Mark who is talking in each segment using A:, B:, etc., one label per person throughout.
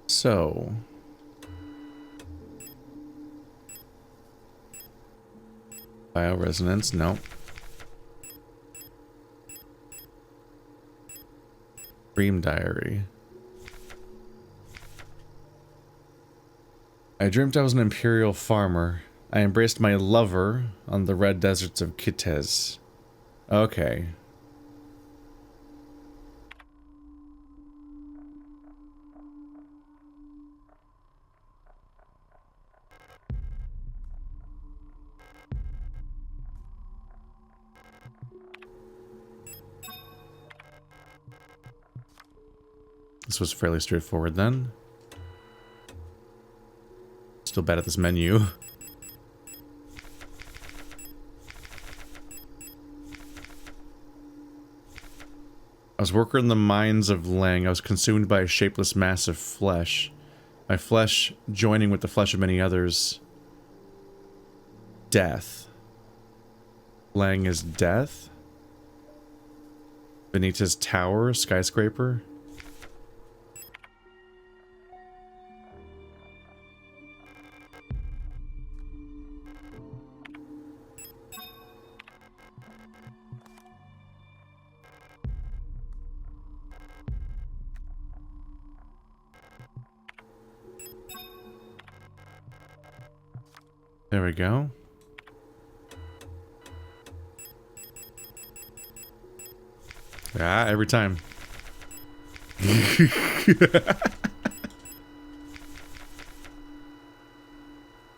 A: So... Bioresonance, no. Dream diary. I dreamt I was an imperial farmer. I embraced my lover on the red deserts of Kitez. Okay. This was fairly straightforward then. Still bad at this menu. I was worker in the mines of Lang. I was consumed by a shapeless mass of flesh. My flesh joining with the flesh of many others. Death. Lang is death? Benita's tower, skyscraper? There we go. Ah, every time.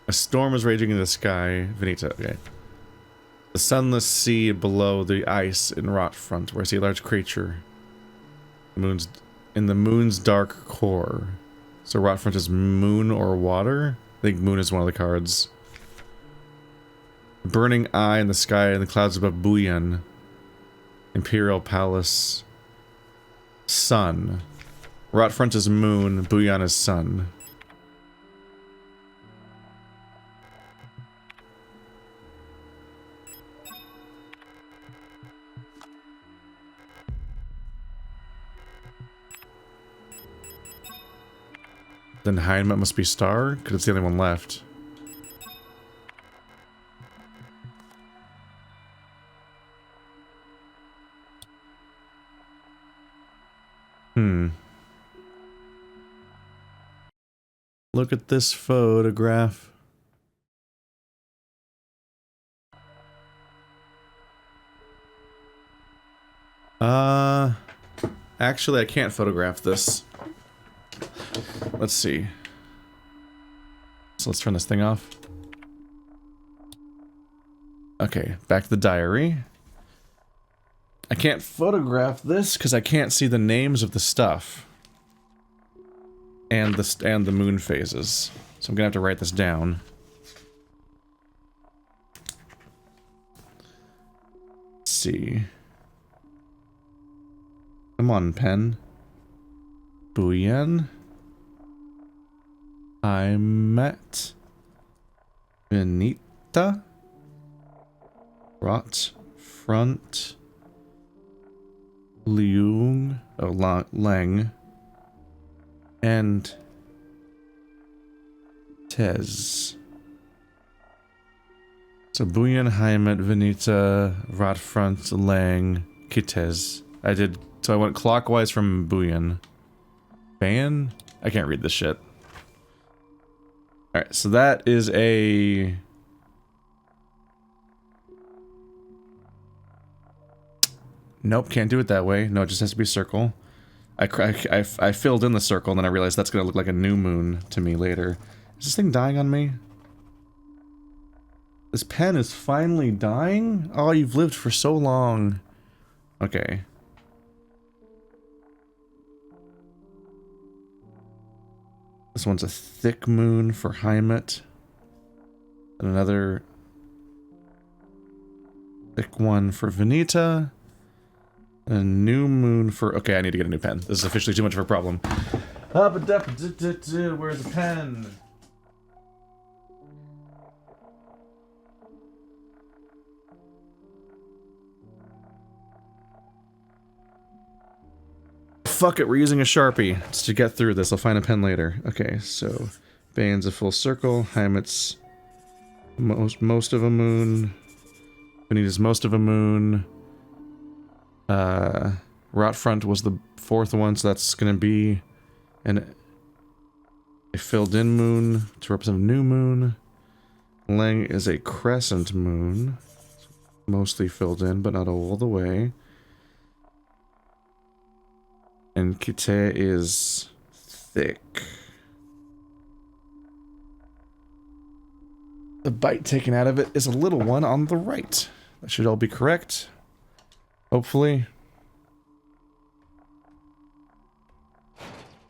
A: A storm is raging in the sky. Venita, okay. The sunless sea below the ice in rot front, where I see a large creature. In the moon's dark core. So rot front is moon or water? I think moon is one of the cards. Burning eye in the sky and the clouds above Buyan. Imperial Palace. Sun. Rot front is moon, Buyan is sun. Then Heimat must be star, because it's the only one left. Look at this photograph. Actually, I can't photograph this. Let's see. So let's turn this thing off. Okay, back to the diary. I can't photograph this because I can't see the names of the stuff. And the moon phases. So I'm gonna have to write this down. Let's see. Come on, pen. Buyan. I met Benita. Rot front. Liung. Oh, Lang. And Tez. So Buyan, Heimat, Venita, Rotfront, Lang, Kitez. So I went clockwise from Buyan. Ban? I can't read this shit. Alright, so that is a... Nope, can't do it that way. No, it just has to be a circle. I filled in the circle and then I realized that's gonna look like a new moon to me later. Is this thing dying on me? This pen is finally dying? Oh, you've lived for so long. Okay. This one's a thick moon for Heimat. And another thick one for Venita. A new moon for... Okay, I need to get a new pen. This is officially too much of a problem. Where's the pen? fuck it, we're using a Sharpie just to get through this. I'll find a pen later. Okay, so Bane's a full circle. Heimit's most of a moon. Benita's most of a moon. Rotfront was the fourth one, so that's gonna be a filled in moon to represent a new moon. Lang is a crescent moon. Mostly filled in, but not all the way. And Kite is thick. The bite taken out of it is a little one on the right. That should all be correct. Hopefully.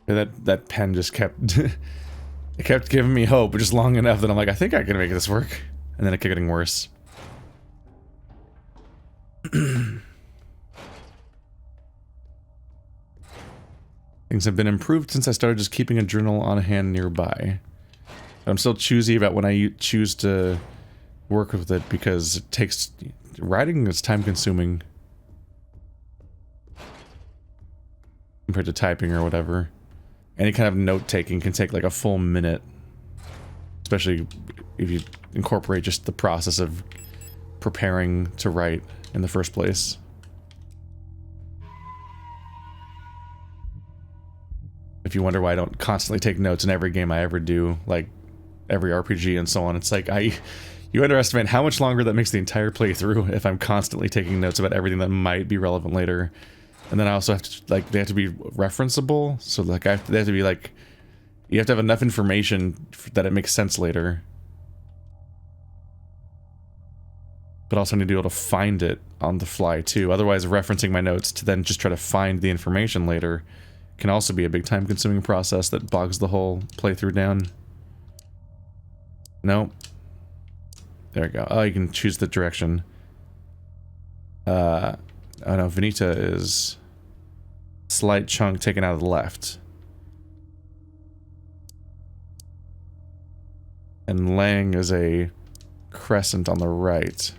A: Yeah, that pen just kept... it kept giving me hope, just long enough that I'm like, I think I can make this work. And then it kept getting worse. Things have been improved since I started just keeping a journal on hand nearby. I'm still choosy about when I choose to work with it because it takes... writing is time consuming. Compared to typing or whatever. Any kind of note-taking can take like a full minute. Especially if you incorporate just the process of preparing to write in the first place. If you wonder why I don't constantly take notes in every game I ever do, like every RPG and so on, it's like you underestimate how much longer that makes the entire playthrough if I'm constantly taking notes about everything that might be relevant later. And then I also have to, like, they have to be referenceable, so like they have to be like, you have to have enough information that it makes sense later. But also need to be able to find it on the fly too. Otherwise, referencing my notes to then just try to find the information later can also be a big time-consuming process that bogs the whole playthrough down. No. There we go. Oh, you can choose the direction. Oh no, Venita is slight chunk taken out of the left. And Lang is a crescent on the right.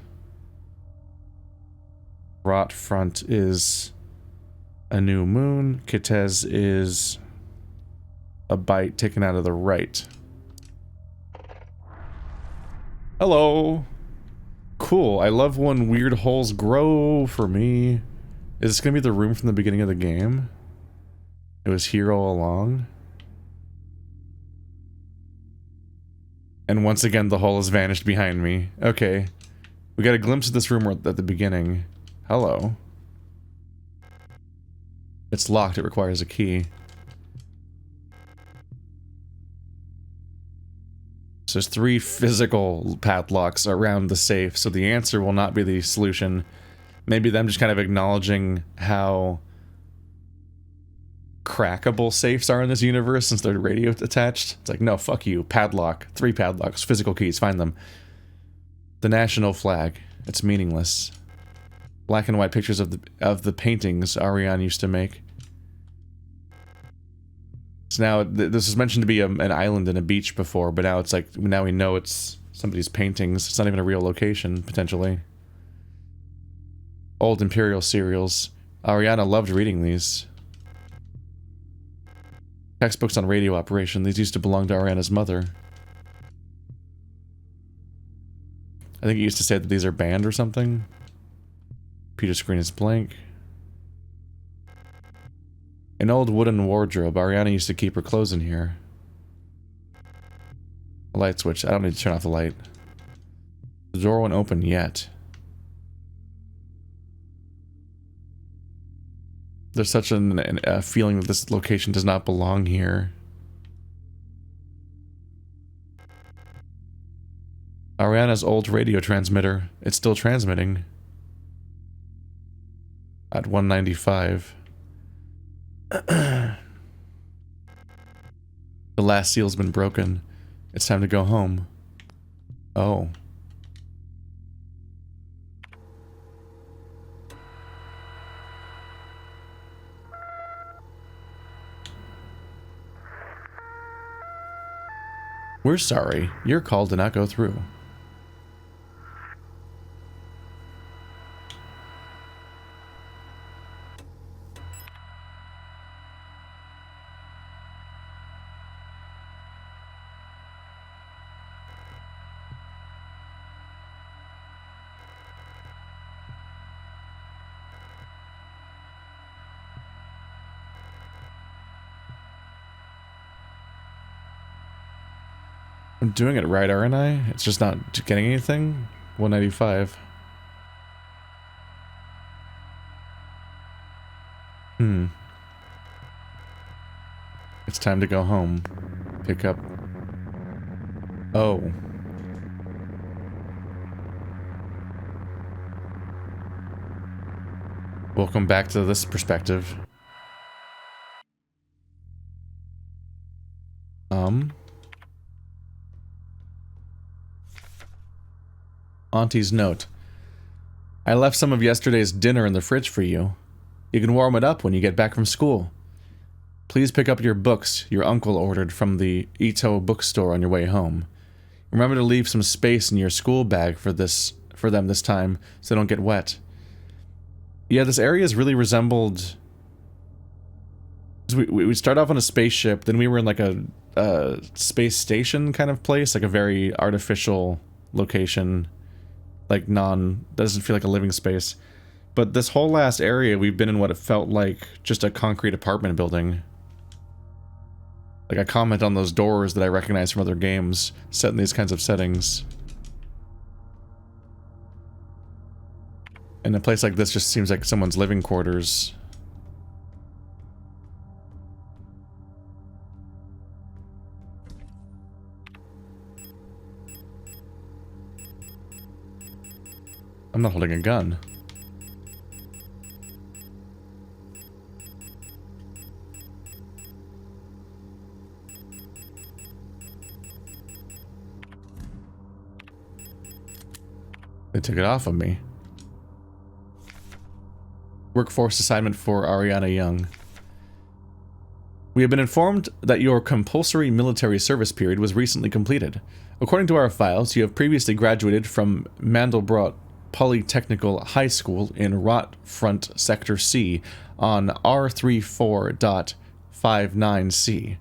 A: Rot front is a new moon. Kitez is a bite taken out of the right. Hello. Cool. I love when weird holes grow for me. Is this gonna be the room from the beginning of the game? It was here all along. And once again, the hole has vanished behind me. Okay. We got a glimpse of this room at the beginning. Hello. It's locked. It requires a key. So there's 3 physical padlocks around the safe, so the answer will not be the solution. Maybe them just kind of acknowledging how crackable safes are in this universe since they're radio attached. It's like, no, fuck you. Padlock. 3 padlocks. Physical keys. Find them. The national flag. It's meaningless. Black and white pictures of the paintings Ariane used to make. So now, this was mentioned to be an island and a beach before, but now it's like, now we know it's somebody's paintings. It's not even a real location, potentially. Old Imperial serials. Ariana loved reading these. Textbooks on radio operation. These used to belong to Ariana's mother. I think it used to say that these are banned or something. Computer screen is blank. An old wooden wardrobe. Ariana used to keep her clothes in here. A light switch. I don't need to turn off the light. The door won't open yet. There's such a feeling that this location does not belong here. Ariana's old radio transmitter. It's still transmitting. At 195. The last seal's been broken. It's time to go home. Oh. We're sorry. Your call did not go through. I'm doing it right, aren't I? It's just not getting anything? 195. It's time to go home. Pick up... Oh. Welcome back to this perspective. Auntie's note. I left some of yesterday's dinner in the fridge for you. You can warm it up when you get back from school. Please pick up your books your uncle ordered from the Ito bookstore on your way home. Remember to leave some space in your school bag for them this time so they don't get wet. Yeah, this area has really resembled... We start off on a spaceship, then we were in like a space station kind of place, like a very artificial location, like doesn't feel like a living space. But this whole last area, we've been in what it felt like just a concrete apartment building. Like I comment on those doors that I recognize from other games set in these kinds of settings. And a place like this just seems like someone's living quarters. I'm not holding a gun. They took it off of me. Workforce assignment for Ariane Young. We have been informed that your compulsory military service period was recently completed. According to our files, you have previously graduated from Mandelbrot Polytechnical High School in Rot Front Sector C on R34.59C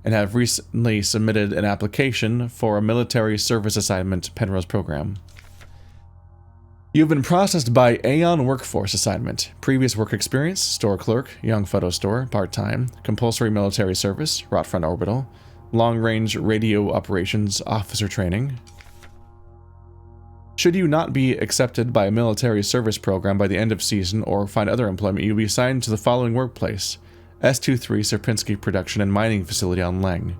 A: and have recently submitted an application for a military service assignment Penrose program. You've been processed by Aeon Workforce Assignment. Previous work experience, store clerk, young photo store, part-time, compulsory military service, Rot Front Orbital, long-range radio operations officer training. Should you not be accepted by a military service program by the end of season or find other employment, you'll be assigned to the following workplace. S23 Sierpinski Production and Mining Facility on Leng.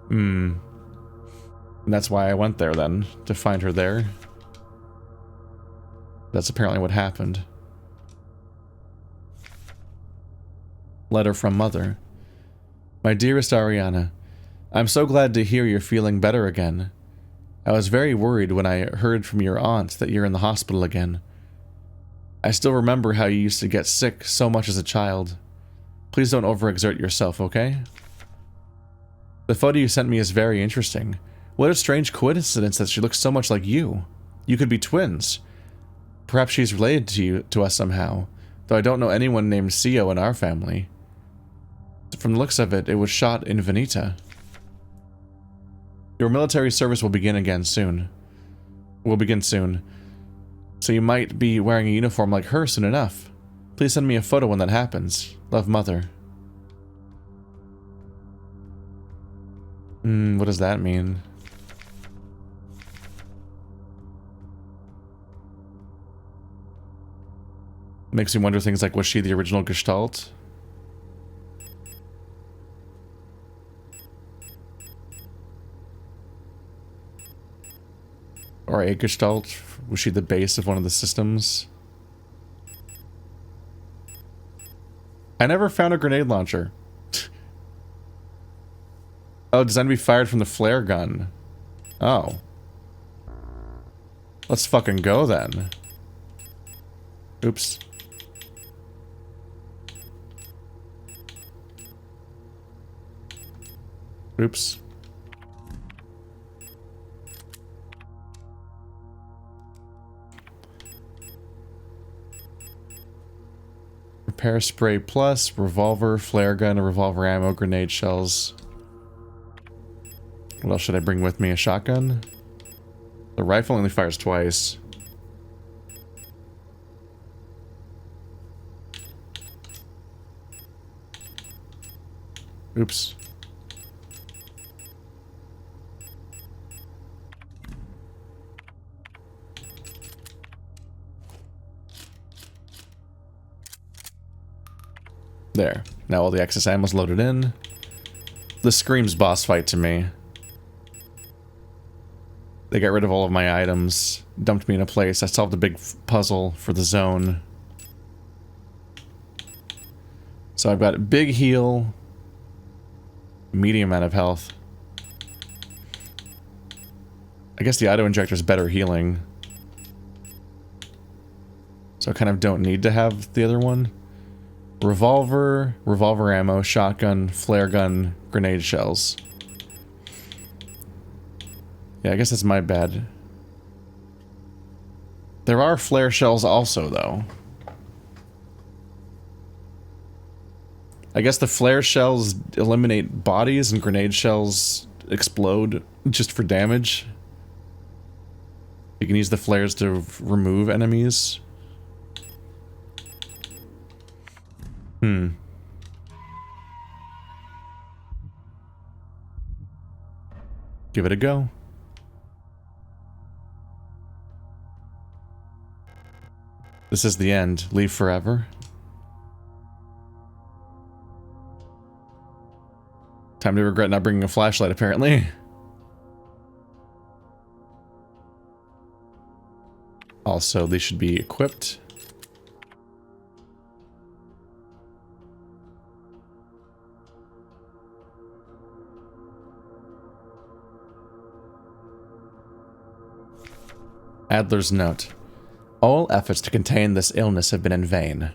A: And that's why I went there then, to find her there. That's apparently what happened. Letter from Mother. My dearest Ariana, I'm so glad to hear you're feeling better again. I was very worried when I heard from your aunt that you're in the hospital again. I still remember how you used to get sick so much as a child. Please don't overexert yourself, okay? The photo you sent me is very interesting. What a strange coincidence that she looks so much like you. You could be twins. Perhaps she's related to us somehow, though I don't know anyone named Sio in our family. From the looks of it, it was shot in Veneta. Your military service will begin soon. So you might be wearing a uniform like her soon enough. Please send me a photo when that happens. Love, Mother. What does that mean? Makes me wonder things like, was she the original Gestalt? Or a Gestalt? Was she the base of one of the systems? I never found a grenade launcher. Oh, designed to be fired from the flare gun. Oh. Let's fucking go then. Oops. Oops. Repair spray plus, revolver, flare gun, revolver ammo, grenade shells. What else should I bring with me? A shotgun? The rifle only fires twice. Oops. There. Now all the excess ammo's loaded in. This screams boss fight to me. They got rid of all of my items, dumped me in a place. I solved a big puzzle for the zone. So I've got a big heal, medium amount of health. I guess the auto-injector is better healing. So I kind of don't need to have the other one. Revolver, revolver ammo, shotgun, flare gun, grenade shells. Yeah, I guess that's my bad. There are flare shells also, though. I guess the flare shells eliminate bodies and grenade shells explode just for damage. You can use the flares to remove enemies. Give it a go. This is the end. Leave forever. Time to regret not bringing a flashlight, apparently. Also, these should be equipped. Adler's note. All efforts to contain this illness have been in vain.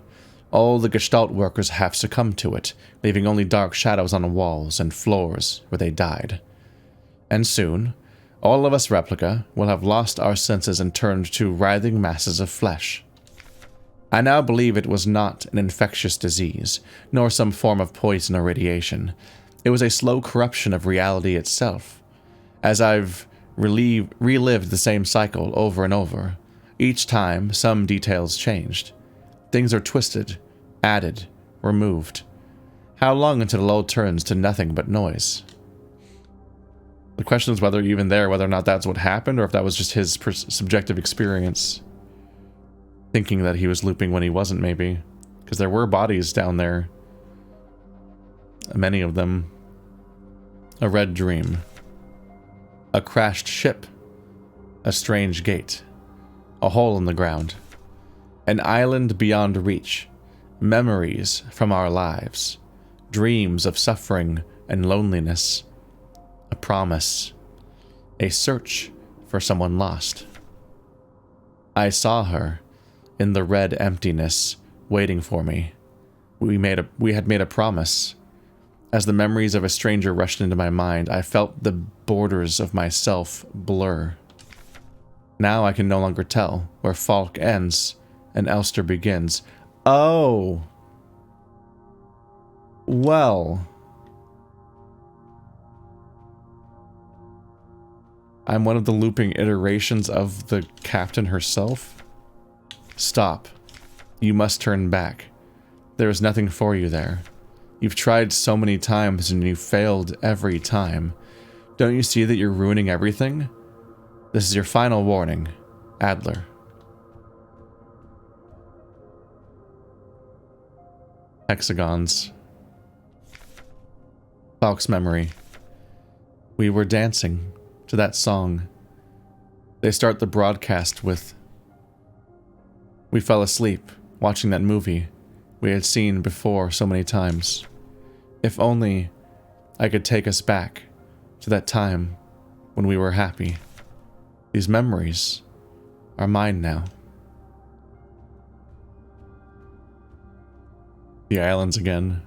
A: All the Gestalt workers have succumbed to it, leaving only dark shadows on the walls and floors where they died. And soon, all of us Replika will have lost our senses and turned to writhing masses of flesh. I now believe it was not an infectious disease, nor some form of poison or radiation. It was a slow corruption of reality itself. As I've relived the same cycle over and over, each time some details changed. Things are twisted, added, removed. How long until it all turns to nothing but noise? The question is whether even there, whether or not that's what happened, or if that was just his subjective experience. Thinking that he was looping when he wasn't, maybe. Because there were bodies down there. Many of them. A red dream. A crashed ship. A strange gate. A hole in the ground. An island beyond reach. Memories from our lives. Dreams of suffering and loneliness. A promise. A search for someone lost. I saw her in the red emptiness waiting for me. We had made a promise. As the memories of a stranger rushed into my mind, I felt the borders of myself blur. Now I can no longer tell where Falk ends and Elster begins. Oh! Well. I'm one of the looping iterations of the captain herself? Stop. You must turn back. There is nothing for you there. You've tried so many times and you failed every time. Don't you see that you're ruining everything? This is your final warning, Adler. Hexagons. Falk's memory. We were dancing to that song. They start the broadcast with, we fell asleep watching that movie we had seen before so many times. If only I could take us back to that time when we were happy. These memories are mine now. The islands again.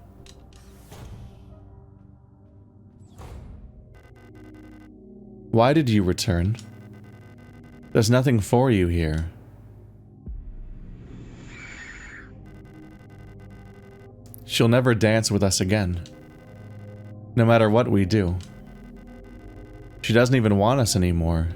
A: Why did you return? There's nothing for you here. She'll never dance with us again. No matter what we do. She doesn't even want us anymore.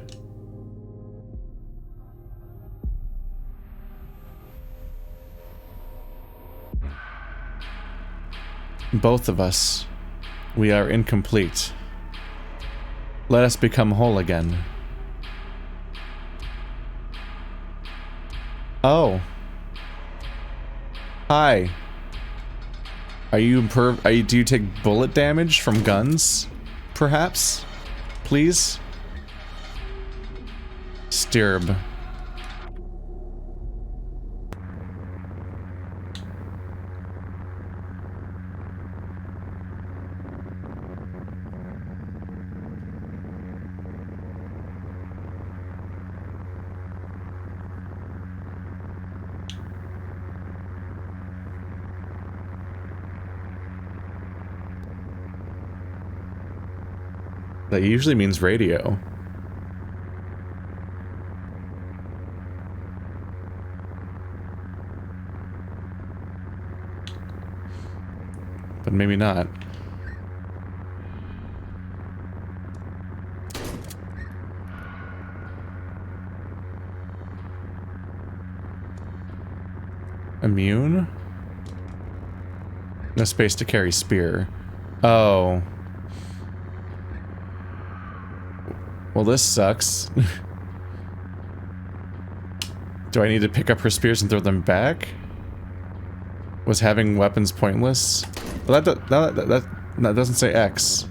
A: Both of us, we are incomplete. Let us become whole again. Oh. Hi. Do you take bullet damage from guns? Perhaps? Please? Stirb. That usually means radio. But maybe not. Immune? No space to carry spear. Oh. Well, this sucks. Do I need to pick up her spears and throw them back? Was having weapons pointless? Well, that doesn't say X.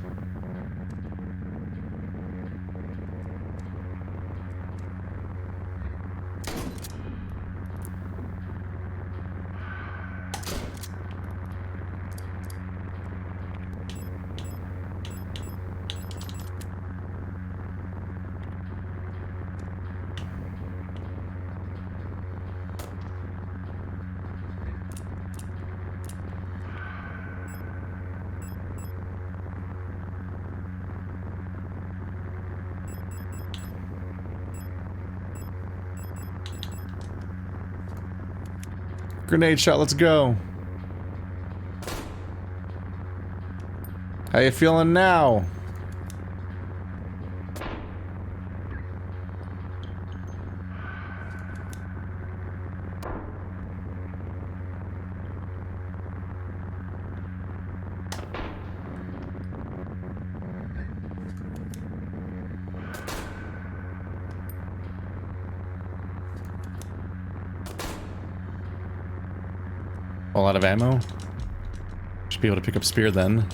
A: Grenade shot, let's go. How you feeling now? All out of ammo? Should be able to pick up spear then.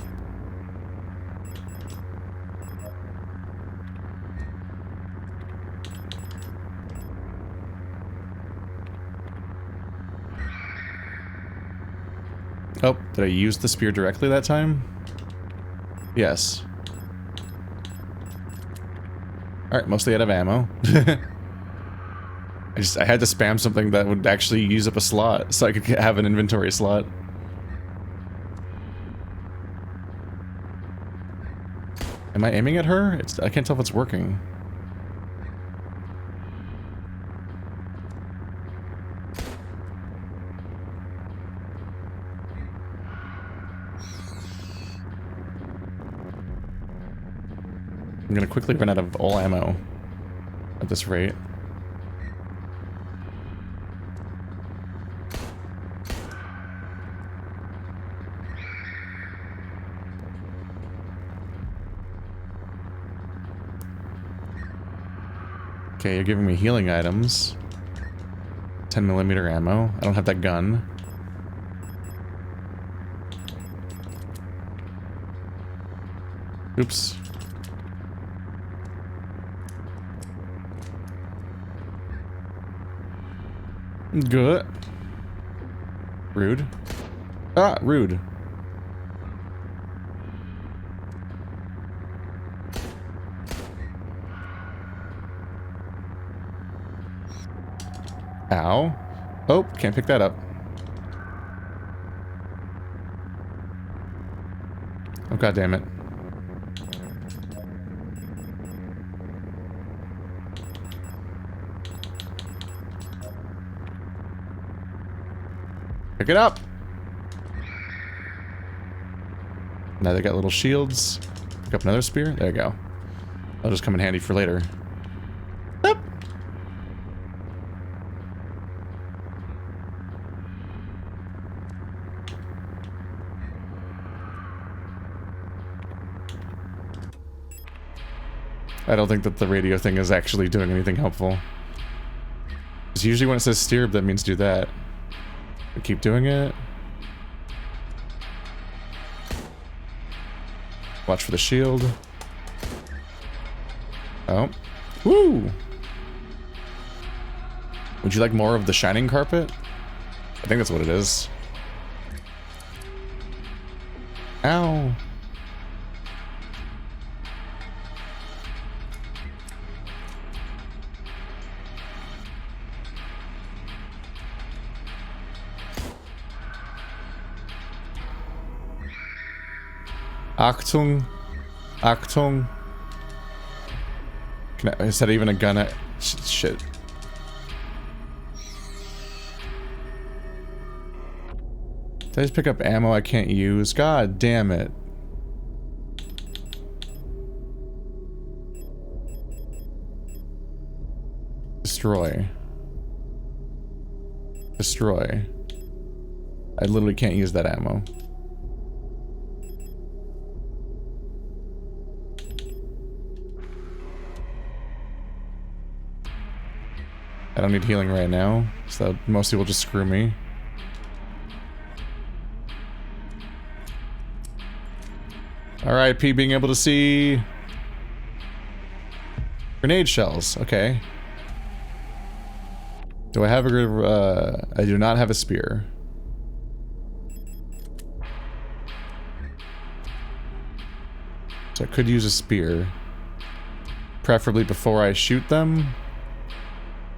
A: Oh, did I use the spear directly that time? Yes. Alright, mostly out of ammo. I had to spam something that would actually use up a slot so I could have an inventory slot. Am I aiming at her? I can't tell if it's working. I'm gonna quickly run out of all ammo at this rate. Okay, you're giving me healing items. 10mm ammo. I don't have that gun. Oops. Good. Rude. Ah, rude. Ow. Oh, can't pick that up. Oh, god damn it. Pick it up. Now they got little shields. Pick up another spear. There you go. That'll just come in handy for later. Yep. I don't think that the radio thing is actually doing anything helpful. Because usually when it says steer, that means do that. But keep doing it. Watch for the shield. Oh. Woo! Would you like more of the shining carpet? I think that's what it is. Ow. Achtung. Achtung. Is that even a gun? Shit. Did I just pick up ammo I can't use? God damn it. Destroy. Destroy. I literally can't use that ammo. I don't need healing right now, so mostly will just screw me. R.I.P. being able to see grenade shells. Okay. Do I have a? I do not have a spear. So I could use a spear, preferably before I shoot them,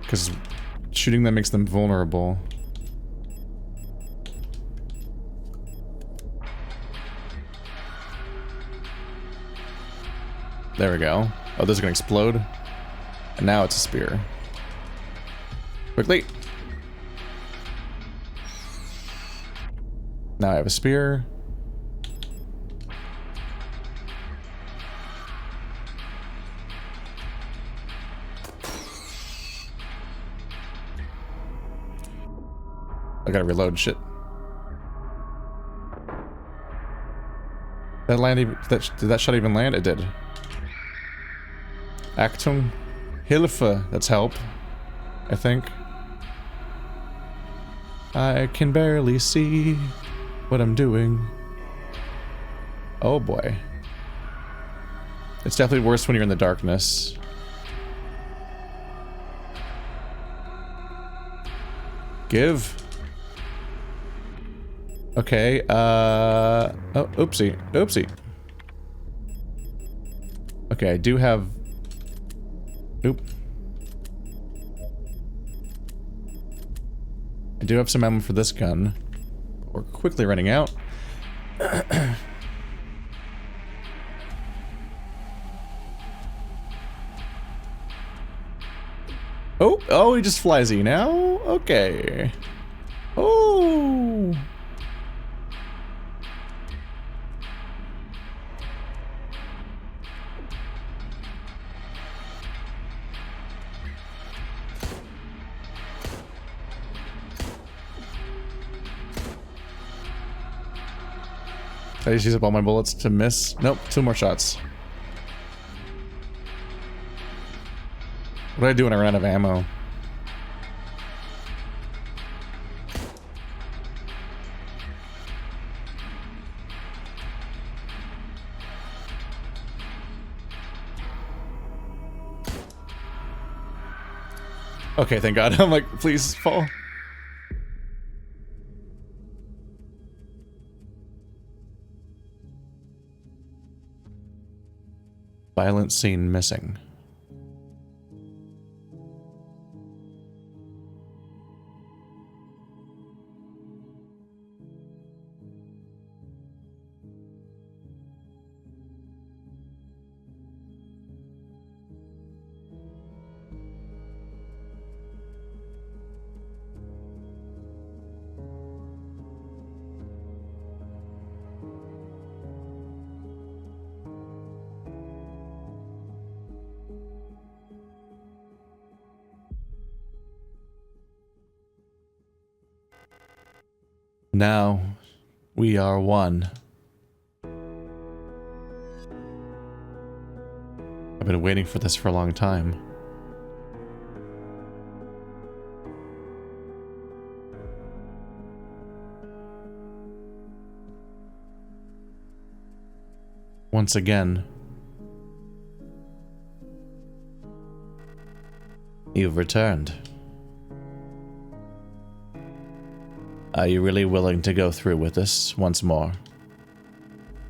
A: because shooting them makes them vulnerable. There we go. Oh, this is gonna explode. And now it's a spear. Quickly! Now I have a spear. I gotta reload shit. That land even, did that shot even land? It did. Achtung. Hilfe. That's help. I think. I can barely see what I'm doing. Oh boy. It's definitely worse when you're in the darkness. Give. Okay, oh, oopsie. Oopsie. Okay, I do have... Oop. I do have some ammo for this gun. We're quickly running out. Oh, he just flies you now? Okay. Oh. I just use up all my bullets to miss. Nope, 2 more shots. What do I do when I run out of ammo? Okay, thank God. I'm like, please fall. Violent scene missing. Now, we are one. I've been waiting for this for a long time. Once again, you've returned. Are you really willing to go through with this once more?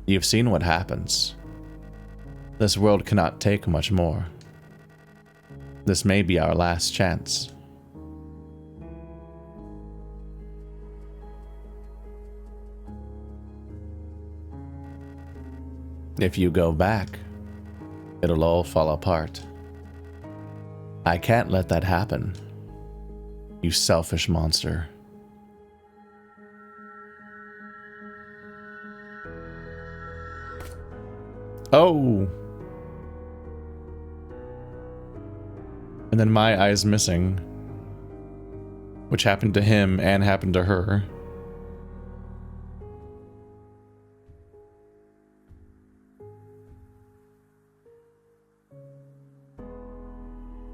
A: You've seen what happens. This world cannot take much more. This may be our last chance. If you go back, it'll all fall apart. I can't let that happen. You selfish monster. Oh! And then my eye's missing. Which happened to him and happened to her.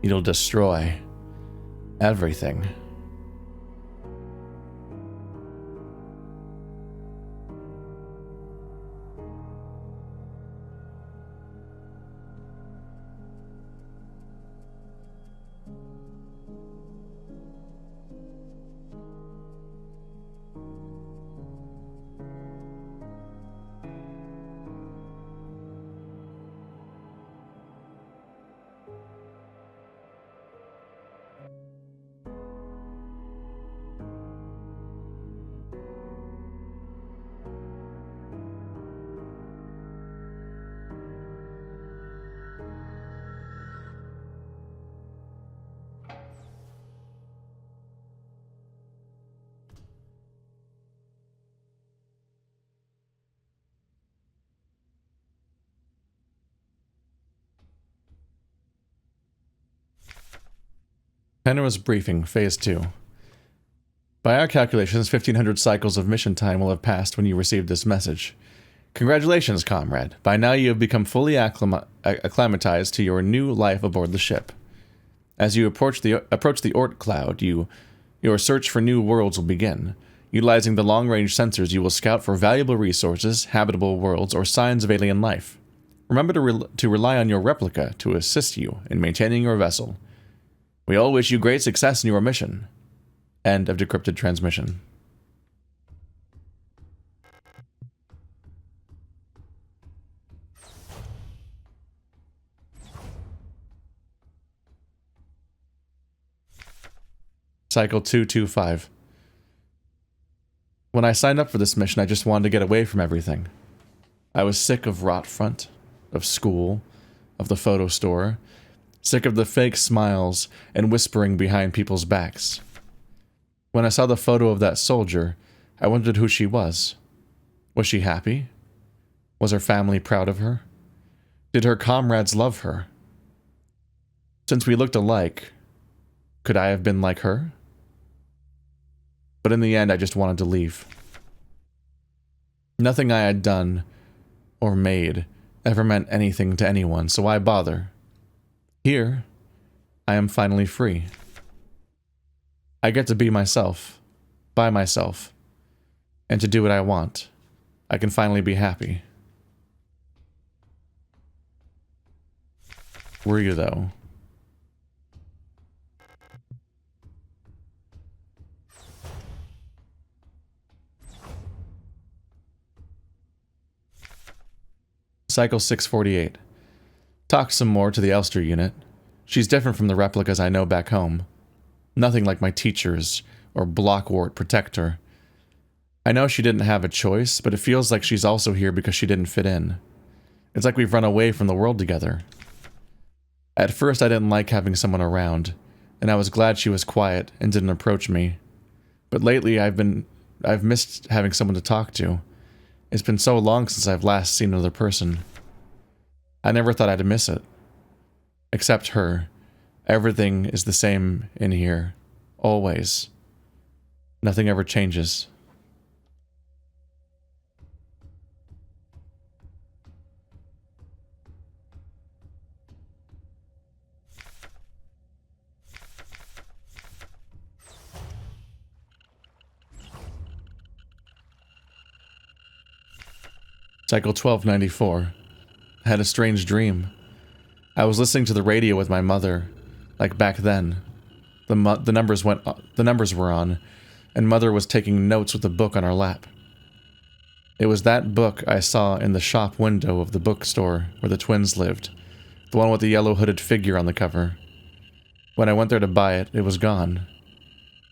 A: It'll destroy everything. Penra's briefing, Phase 2. By our calculations, 1,500 cycles of mission time will have passed when you received this message. Congratulations, comrade. By now you have become fully acclimatized to your new life aboard the ship. As you approach the Oort cloud, your search for new worlds will begin. Utilizing the long-range sensors, you will scout for valuable resources, habitable worlds, or signs of alien life. Remember to rely on your Replika to assist you in maintaining your vessel. We all wish you great success in your mission. End of decrypted transmission. Cycle 225. When I signed up for this mission, I just wanted to get away from everything. I was sick of Rotfront, of school, of the photo store, sick of the fake smiles and whispering behind people's backs. When I saw the photo of that soldier, I wondered who she was. Was she happy? Was her family proud of her? Did her comrades love her? Since we looked alike, could I have been like her? But in the end, I just wanted to leave. Nothing I had done or made ever meant anything to anyone, so why bother? Here, I am finally free. I get to be myself, by myself, and to do what I want. I can finally be happy. Were you, though? Cycle 648. Talk some more to the Elster unit. She's different from the Replikas I know back home. Nothing like my teachers or Blockwart Protector. I know she didn't have a choice, but it feels like she's also here because she didn't fit in. It's like we've run away from the world together. At first I didn't like having someone around, and I was glad she was quiet and didn't approach me. But lately I've missed having someone to talk to. It's been so long since I've last seen another person. I never thought I'd miss it. Except her. Everything is the same in here. Always. Nothing ever changes. Cycle 1294. I had a strange dream. I was listening to the radio with my mother, like back then. The numbers were on, and Mother was taking notes with a book on her lap. It was that book I saw in the shop window of the bookstore where the twins lived, the one with the yellow hooded figure on the cover. When I went there to buy it, it was gone,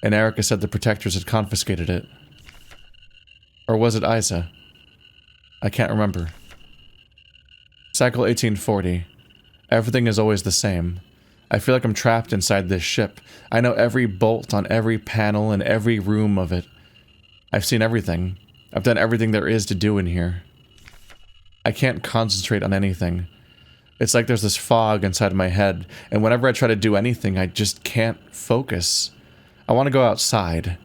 A: and Erica said the Protektors had confiscated it. Or was it Isa? I can't remember. Cycle 1840. Everything is always the same. I feel like I'm trapped inside this ship. I know every bolt on every panel and every room of it. I've seen everything. I've done everything there is to do in here. I can't concentrate on anything. It's like there's this fog inside my head, and whenever I try to do anything, I just can't focus. I want to go outside.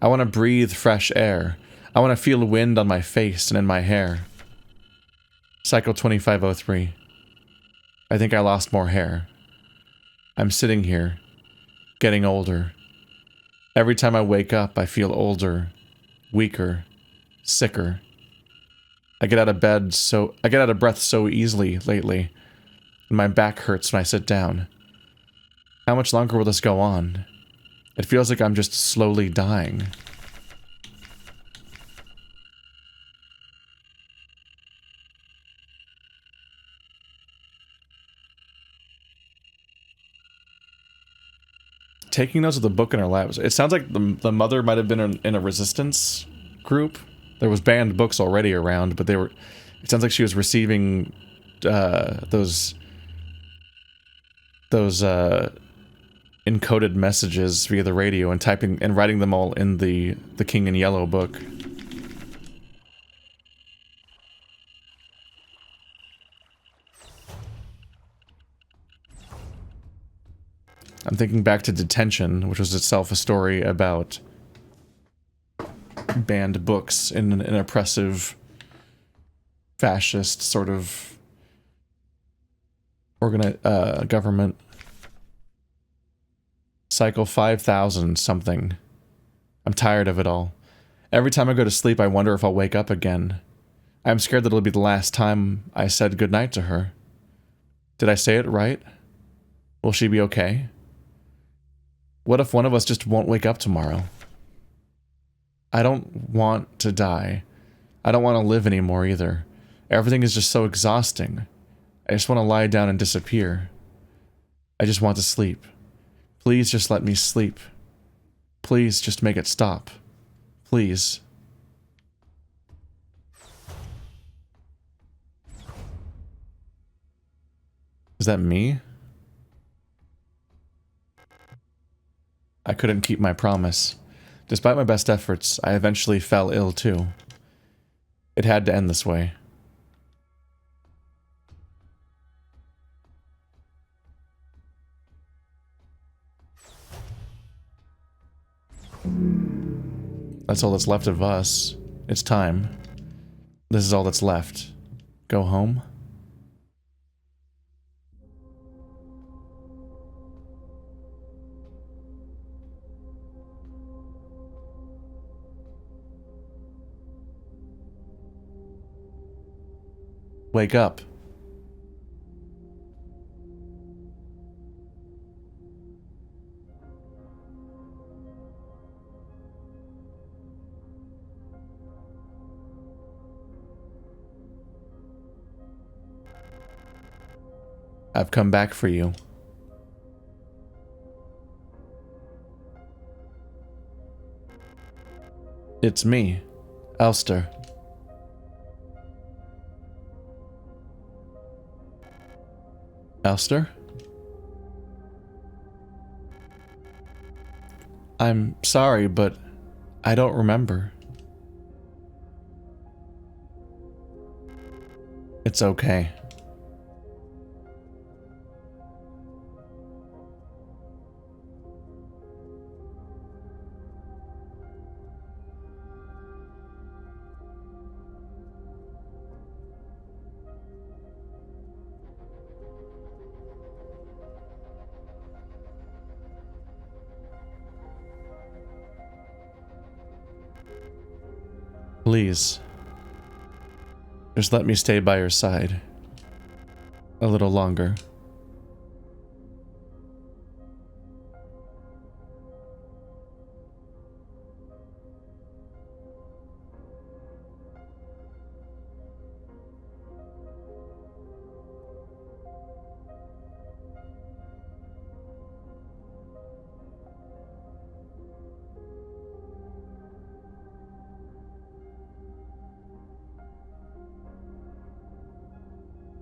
A: I want to breathe fresh air. I want to feel wind on my face and in my hair. Cycle 2503. I think I lost more hair. I'm sitting here, getting older. Every time I wake up, I feel older, weaker, sicker. I get out of breath so easily lately, and my back hurts when I sit down. How much longer will this go on? It feels like I'm just slowly dying. Taking notes of the book in her lap. It sounds like the mother might have been in a resistance group. There was banned books already around, but it sounds like she was receiving those encoded messages via the radio and typing and writing them all in the King in Yellow book. I'm thinking back to Detention, which was itself a story about banned books in an oppressive, fascist sort of government. Cycle 5000 something. I'm tired of it all. Every time I go to sleep, I wonder if I'll wake up again. I'm scared that it'll be the last time I said goodnight to her. Did I say it right? Will she be okay? What if one of us just won't wake up tomorrow? I don't want to die. I don't want to live anymore either. Everything is just so exhausting. I just want to lie down and disappear. I just want to sleep. Please just let me sleep. Please just make it stop. Please. Is that me? I couldn't keep my promise. Despite my best efforts, I eventually fell ill too. It had to end this way. That's all that's left of us. It's time. This is all that's left. Go home? Wake up. I've come back for you. It's me, Elster. Elster? I'm sorry, but I don't remember. It's okay. Please. Just let me stay by your side. a little longer.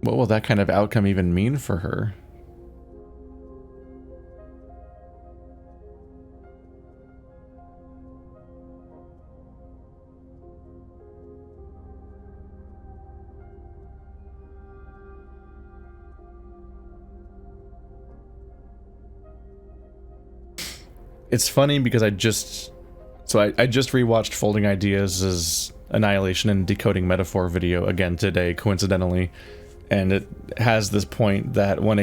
A: What will that kind of outcome even mean for her? It's funny because I just rewatched Folding Ideas' Annihilation and Decoding Metaphor video again today, coincidentally. And it has this point that when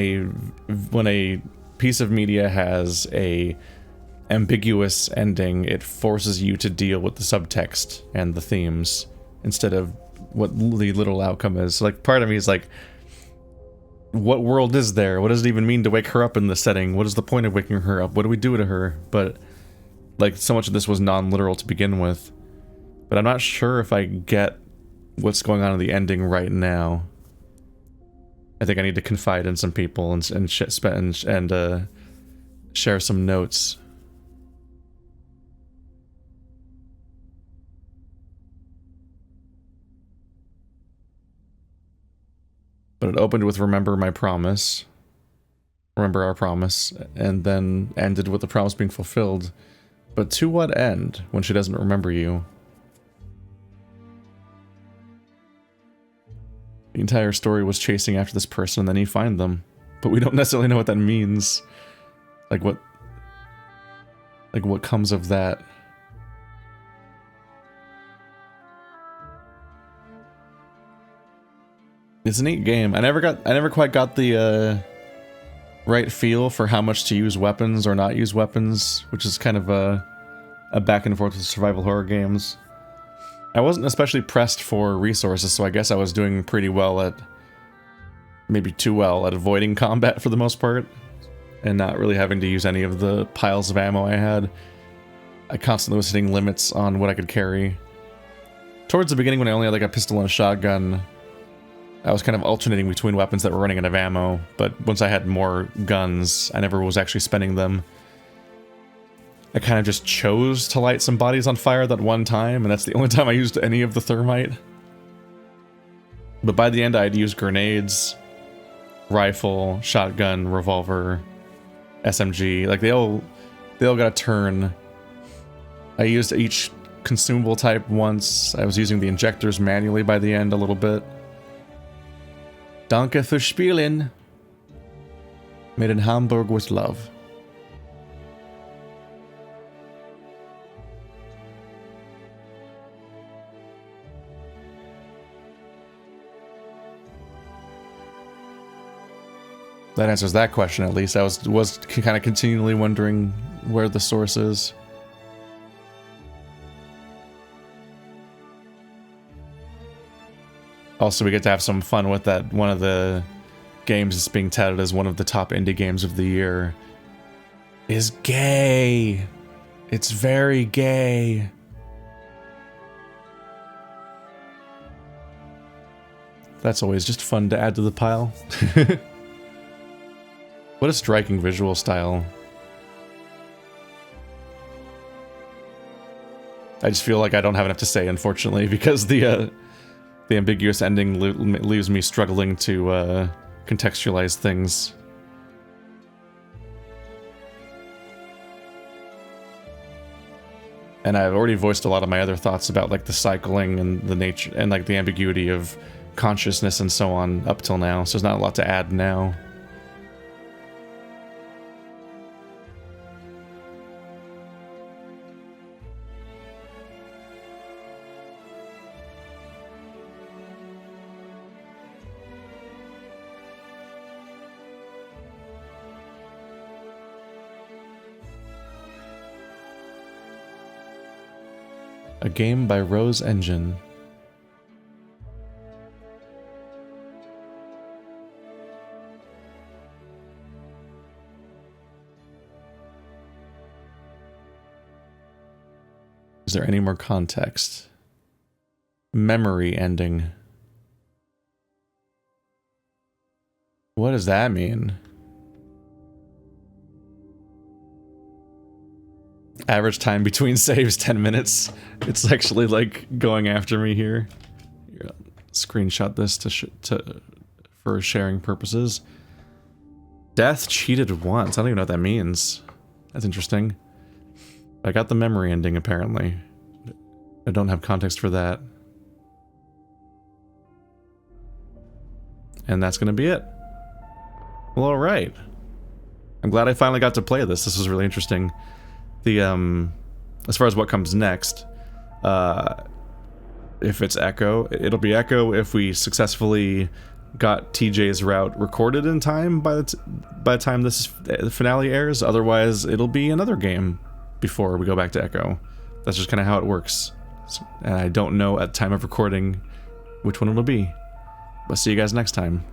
A: a piece of media has a ambiguous ending, it forces you to deal with the subtext and the themes instead of what the literal outcome is. So, like, part of me is like, what world is there? What does it even mean to wake her up in this setting? What is the point of waking her up? What do we do to her? But like, so much of this was non-literal to begin with. But I'm not sure if I get what's going on in the ending right now. I think I need to confide in some people and share some notes. But it opened with remember my promise. Remember our promise. And then ended with the promise being fulfilled. But to what end when she doesn't remember you? The entire story was chasing after this person and then you find them. But we don't necessarily know what that means. Like what comes of that? It's a neat game. I never quite got the right feel for how much to use weapons or not use weapons, which is kind of a back and forth with survival horror games. I wasn't especially pressed for resources, so I guess I was doing pretty well at, maybe too well, at avoiding combat for the most part, and not really having to use any of the piles of ammo I had. I constantly was hitting limits on what I could carry. Towards the beginning, when I only had like a pistol and a shotgun, I was kind of alternating between weapons that were running out of ammo, but once I had more guns, I never was actually spending them. I kind of just chose to light some bodies on fire that one time, and that's the only time I used any of the thermite. But by the end, I'd used grenades, rifle, shotgun, revolver, SMG. Like, they all got a turn. I used each consumable type once. I was using the injectors manually by the end a little bit. Danke für Spielen. Made in Hamburg with love. That answers that question, at least. I was kind of continually wondering where the source is. Also, we get to have some fun with that. One of the games that's being touted as one of the top indie games of the year is gay. It's very gay. That's always just fun to add to the pile. What a striking visual style. I just feel like I don't have enough to say, unfortunately, because the ambiguous ending leaves me struggling to contextualize things. And I've already voiced a lot of my other thoughts about like the cycling and the nature and like the ambiguity of consciousness and so on up till now, so there's not a lot to add now. A game by Rose Engine. Is there any more context? Memory ending. What does that mean? Average time between saves, 10 minutes. It's actually like going after me here. Here, screenshot this for sharing purposes. Death cheated once. I don't even know what that means. That's interesting. I got the memory ending apparently. I don't have context for that. And that's gonna be it. Well, alright. I'm glad I finally got to play this. This was really interesting. The, as far as what comes next, if it's Echo, it'll be Echo if we successfully got TJ's route recorded in time by the time this the finale airs. Otherwise, it'll be another game before we go back to Echo. That's just kind of how it works. And I don't know at the time of recording which one it'll be. But see you guys next time.